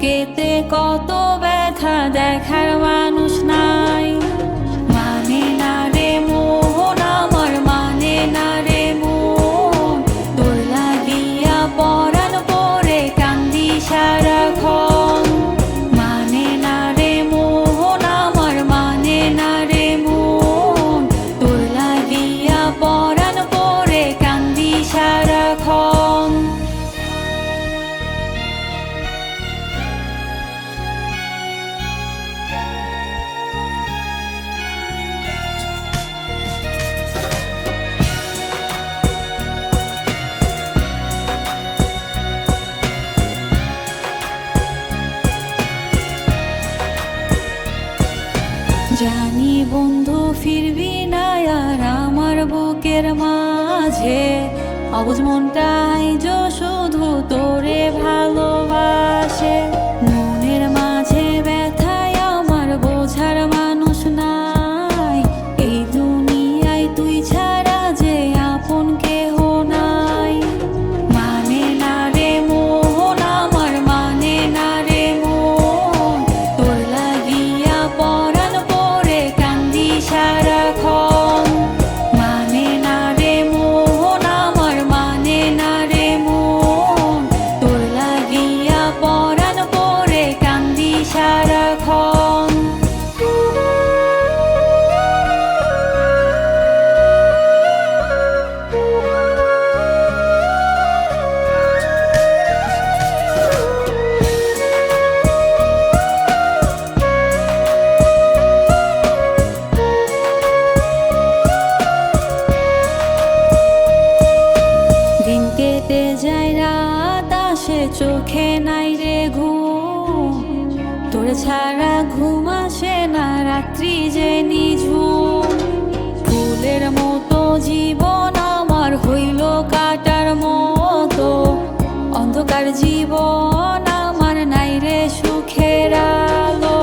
বুকেতে কত ব্যথা দেখার মানুষ নাই। মানে না রে মন আমার, মানে না রে মন, তোর লাগিয়া পরাণ পরে কান্দি সারাক্ষণ। মানে না রে মন আমার, মানে না রে মন, তোর লাগিয়া পরাণ পরে কান্দি সারাক্ষণ। জানি বন্ধু ফিরবি না আর আমার বুকের মাঝে, অবুঝ মনটাই যে শুধু তোরে ভালোবাসে। মনের মাঝে ব্যথায় আমার বোঝার মানুষ নাই, এই দুনিয়ায় তুই ছাড়া যে আপন কেহ নাই। মানে না রে মন আমার, মানে না রে মন, তোর লাগিয়া পরাণ পরে কান্দি সারাক্ষণ। মানে না রে মন আমার, মানে না রে মন, তোর লাগিয়া পরাণ পরে কান্দি সারাক্ষণ। দিন কেটে যায় রাত আসে, চোখে নাই রে ঘুম, তোর ছাড়া ঘুম আসে না, রাত্রি যে নিঝুম। ফুলের মতো জীবন আমার হইল কাটার মতো, অন্ধকার জীবন আমার নাই রে সুখের আলো।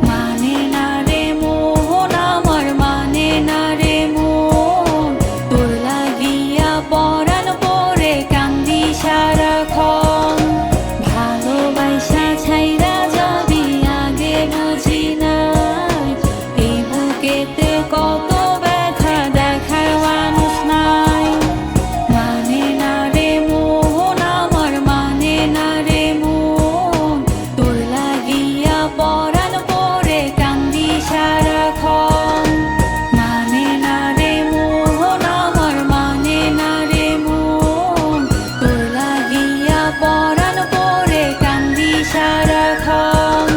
মানে না রে মন আমার, মানে না রে মন, তোর লাগিয়া পরাণ পরে কান্দি সারাক্ষণ। ভালোবাসা ছাইরা যাবি আগে বুঝি নাই, এই বুকেতে কত ব্যথা দেখার মানুষ নাই। মানে না রে মন আমার, মানে না রে মন, তোর লাগিয়া পরাণ পরে কান্দি সারাক্ষণ। মানে না রে মন আমার, মানে না রে মন, তোর লাগিয়া পরাণ পরে কান্দি সারাক্ষণ।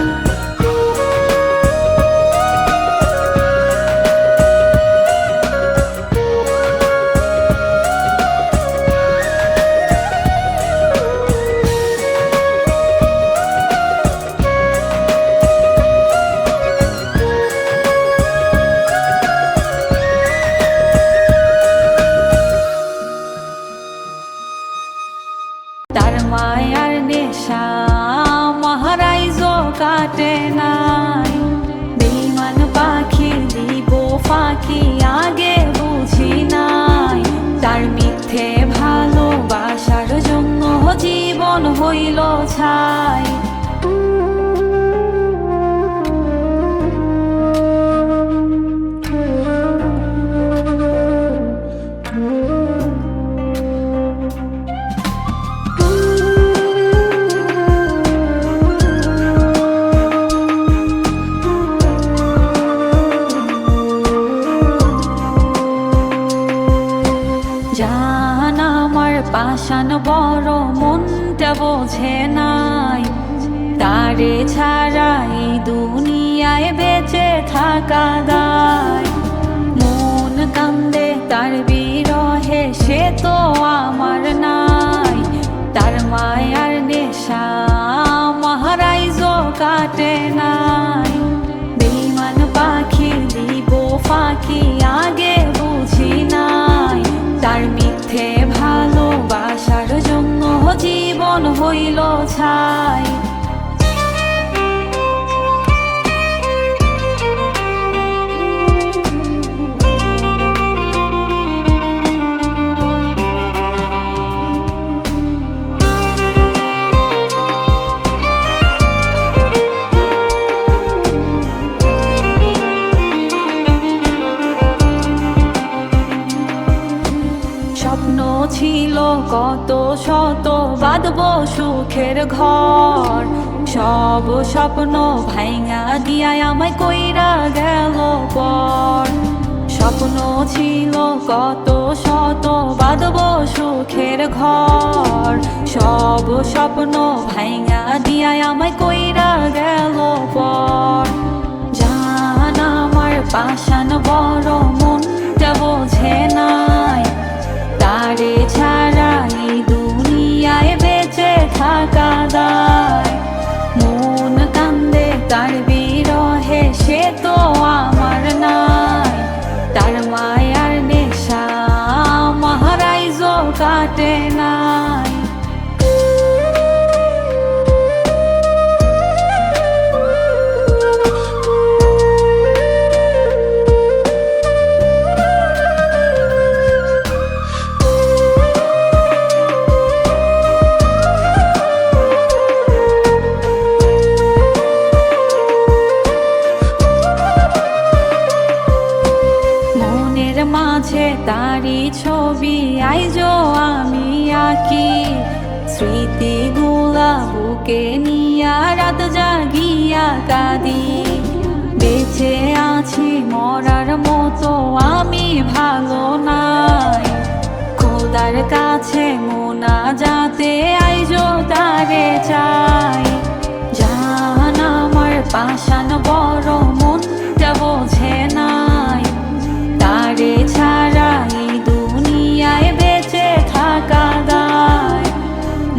তার মায়ার নেশা মহারাইজ কাটে নাই, বেঈমান পাখি দিব ফাঁকি আগে বুঝি নাই। তার মিথ্যে ভালোবাসার জন্য জীবন হইল ছাই। জান আমার পাষাণ বড় মনটা বোঝে নাই, তারে ছাড়া এই দুনিয়ায় বেঁচে থাকা দায়। মন কান্দে তার বিরহে, সে তো আমার নাই। তার মায়ার নেশা মহারাইজ কাটে নাই, বেঈমান পাখি দিব ফাঁকি আগে বুঝি নাই। তার মিথ্যে ভালোবাসার জন্য জীবন হইল ছাই। বাঁধবো সুখের ঘর। সব স্বপ্ন ভাঙা দিয়া আমায় কইরা গেল পর। স্বপ্ন ছিল কত শত বাঁধবো সুখের ঘর। সব স্বপ্ন ভাঙা দিয়া আমায় কইরা গেল পর। জান আমার পাষাণ বড় মনটা বোঝে নাই, তারে ছাড়া এই দুনিয়ায় বেঁচে থাকা দায়। মন কান্দে তার বিরহে সে তো আমার নাই, তার মায়ার নেশা মহারাইজও কাটে নাই। মাঝে তারি ছবি আইজো আমি আঁকি, স্মৃতিগুলা বুকে নিয়া রাত জাগিয়া কাঁদি। বেঁচে আছি মরার মতো আমি ভালো নাই, খোদার কাছে মোনাজাতে আইজো তারে চাই। জান আমার পাষাণ বড় মনটা বোঝে নাই, তারে ছাড়া এই দুনিয়ায় বেঁচে থাকা দায়।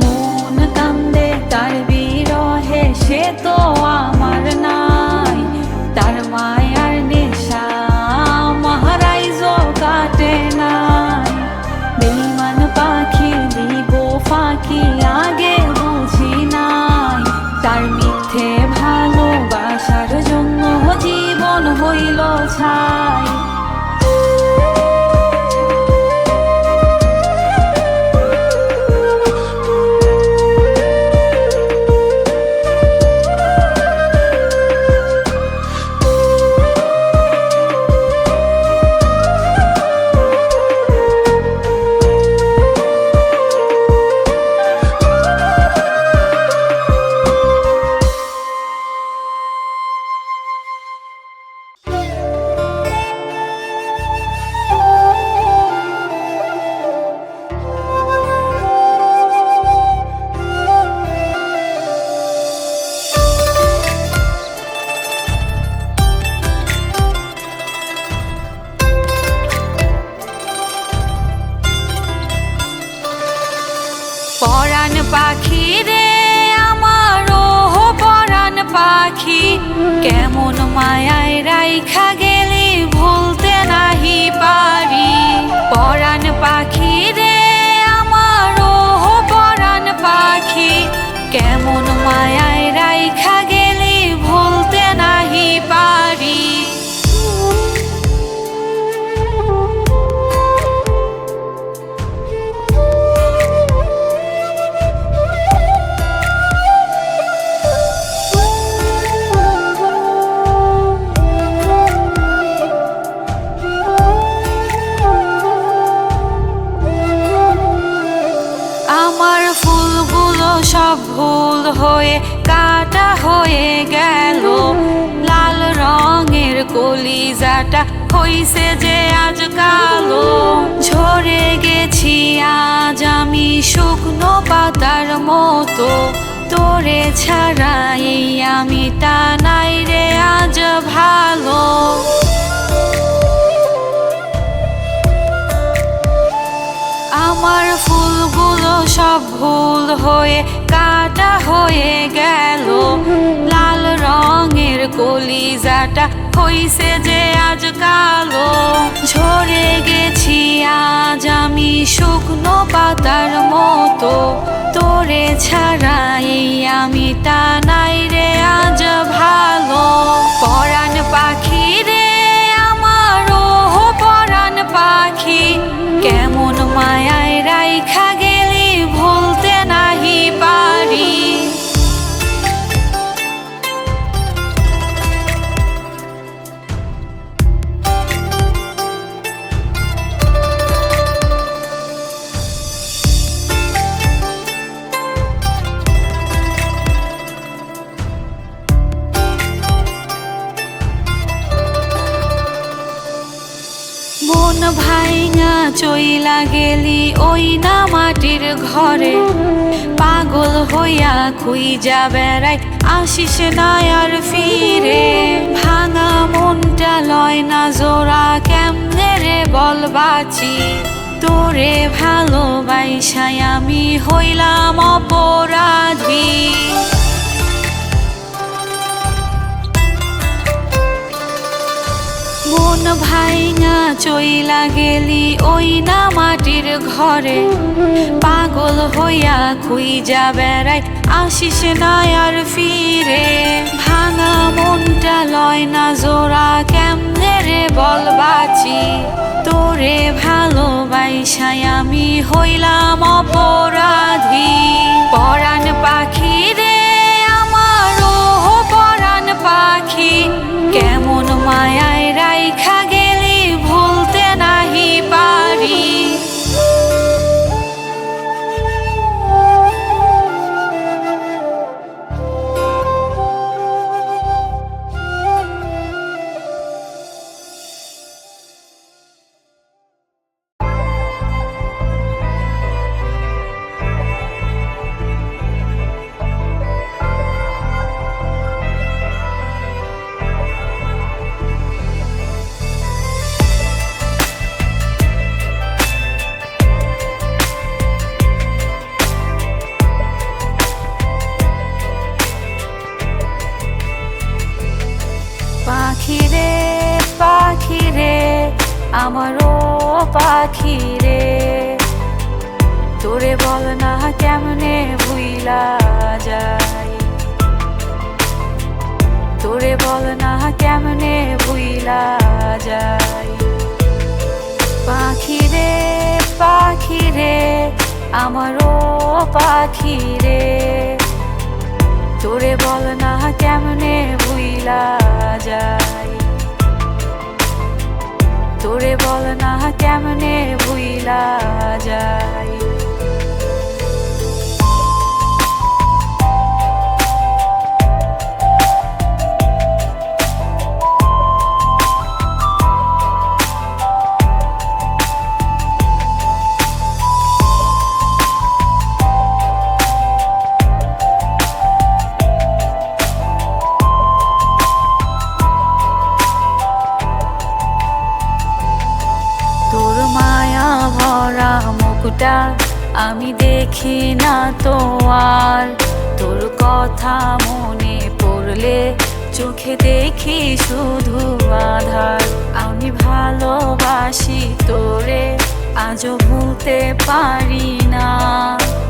মন কান্দে তার বিরহে সে তো আমার নাই, তার মায়ার নেশা মহারাইজও কাটে নাই। বেঈমান পাখি দিব ফাঁকি আগে বুঝি নাই, তার মিথ্যে ভালোবাসার জন্য জীবন হইল ছাই। পরাণ পাখি রে আমার ও পরাণ পাখি, কেমন মায়ায় রাইখা গেলি ভুলতে নাহি পারি। পরাণ পাখি রে আমার ও পরাণ পাখি, কেমন মায়ায় রাইখা গেলি ভুলতে নাহি পারি। আমার ফুলগুলো সব ভুল হয়ে কাটা হয়ে গেল, লাল রঙের কলিজাটা হইছে যে আজ কালো। ঝরে গেছি আজ আমি শুকনো পাতার মতো, তোরে ছাড়া এই আমি টানাই রে আজ ভালো। আমার ফুলগুলো সব ভুল হয়ে কাটা হয়ে গেল, লাল রঙের কলিজাটা হইছে যে আজ কালো। ঝরে গেছি আজ আমি শুকনো পাতার মতো, তোরে ছাড়া এই আমি টানাই রে আজ ভালো। পরাণ পাখি রে আমার ও পরাণ পাখি, কেমন মায়ায় রাইখা গেলি ভুলতে নাহি পারি। ভাইঙা চইলা গেলি ওই না মাটির ঘরে, পাগল হইয়া খুইজা বেড়াই আসিস না আর ফিরে। ভাঙা মনটা লয় না জোড়া, কেমনে রে বল বাঁচি, তোরে ভালোবাইসাই আমি হইলাম অপরাধী। মন ভাইঙা চইলা গেলি ওই না মাটির ঘরে, পাগল হইয়া খুইজা বেড়াই আসিস না আর ফিরে। ভাঙা মনটা লয় না জোড়া, কেমনে রে বল বাঁচি, তোরে ভালোবাইসাই আমি হইলাম অপরাধী। পরাণ পাখি রে আমার, ও পরাণ পাখি, কেমন মায়ায় রাইখা গেলি ভুলতে নাহি পারি। পাখি রে পাখি রে আমার, ও পাখি রে, তোরে বল না কেমনে ভুইলা যাই, তোরে বল না কেমনে ভুইলা যাই। পাখি রে পাখি রে আমার, ও পাখি রে, তোরে বল না কেমনে ভুইলা যাই, তোরে বল না কেমনে ভুইলা যাই। মুখটা আমি দেখি না তো আর, তোর কথা মনে পড়লে চোখে দেখি শুধু আধার। আমি ভালোবাসি তোরে আজও ভুলতে পারি না,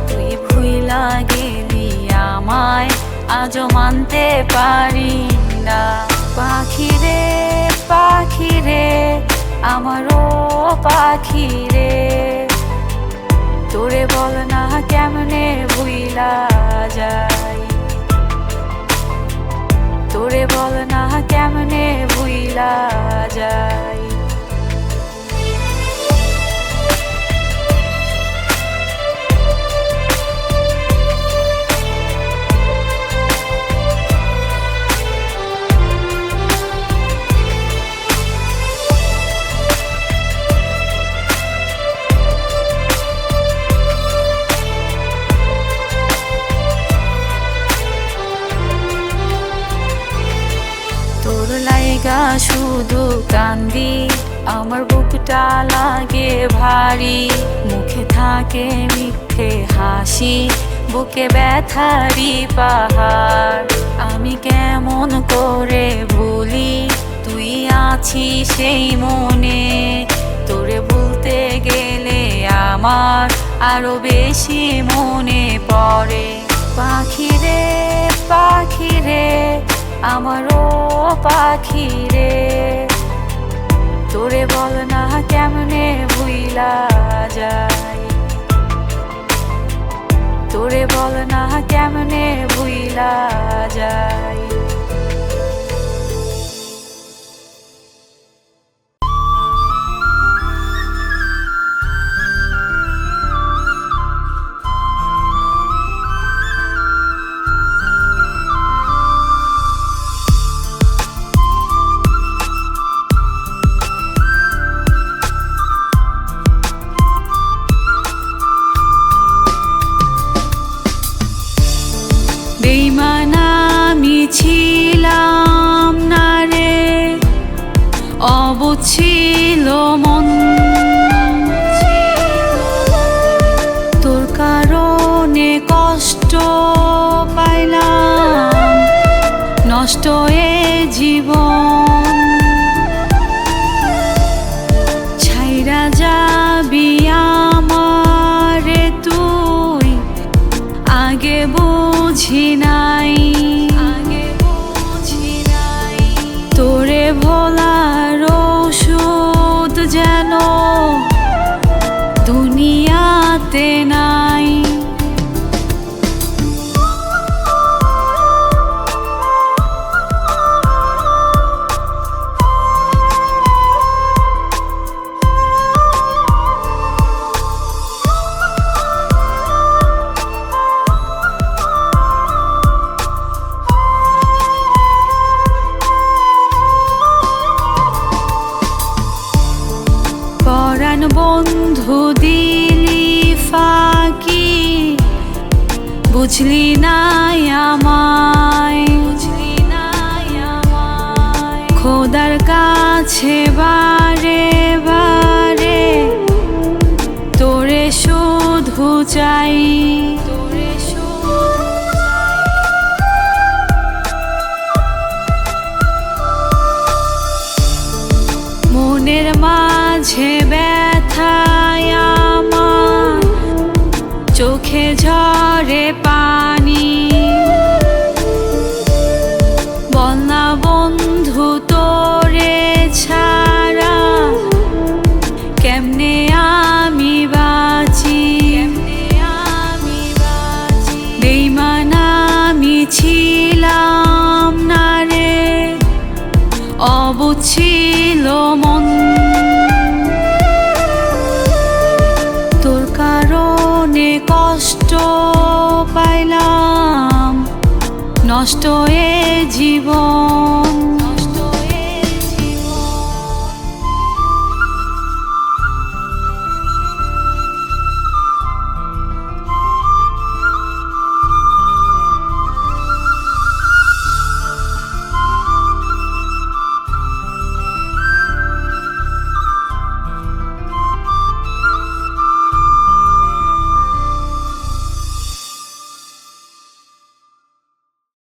তুই ভুইলা গেলি আমায় আজও মানতে পারি না। পাখি রে পাখি রে আমার, ও পাখি রে, তোরে বল না কেমনে ভুইলা যাই, তোরে বল না কেমনে ভুইলা যাই। লাইগা শুধু কান্দি, আমার বুকটা লাগে ভারী, মুখে থাকে মিথ্যে হাসি, বুকে ব্যথারি পাহাড়। আমি কেমন করে ভুলি, তুই আছিস সেই মনে, তোরে ভুলতে গেলে আমার আরো বেশি মনে পড়ে। পাখি রে পাখি রে আমার, ও পাখি রে, তোরে বল না কেমনে ভুইলা যাই, তোরে বল না কেমনে ভুইলা যাই। নষ্ট এ জীবন। ছাইরা যাবি আমারে তুই, আগে বুঝি নাই, তোরে ভোলার ওষুধ যেন দুনিয়াতে নাই। পরাণ বন্ধু দিলি ফাঁকি, বুঝলি নাই আমায়, খোদার কাছে বারে বারে তোরে শুধু চাই। মনের মাঝে ব্যথায় আমার, চোখে ঝরে পানি, বল না বন্ধু তোরে ছাড়া কেমনে আমি বাঁচি। বেঈমান আমি ছিলাম না রে, অবুঝ ছিল মন, তোর কারণে কষ্ট পাইলাম, নষ্ট এ জীবন।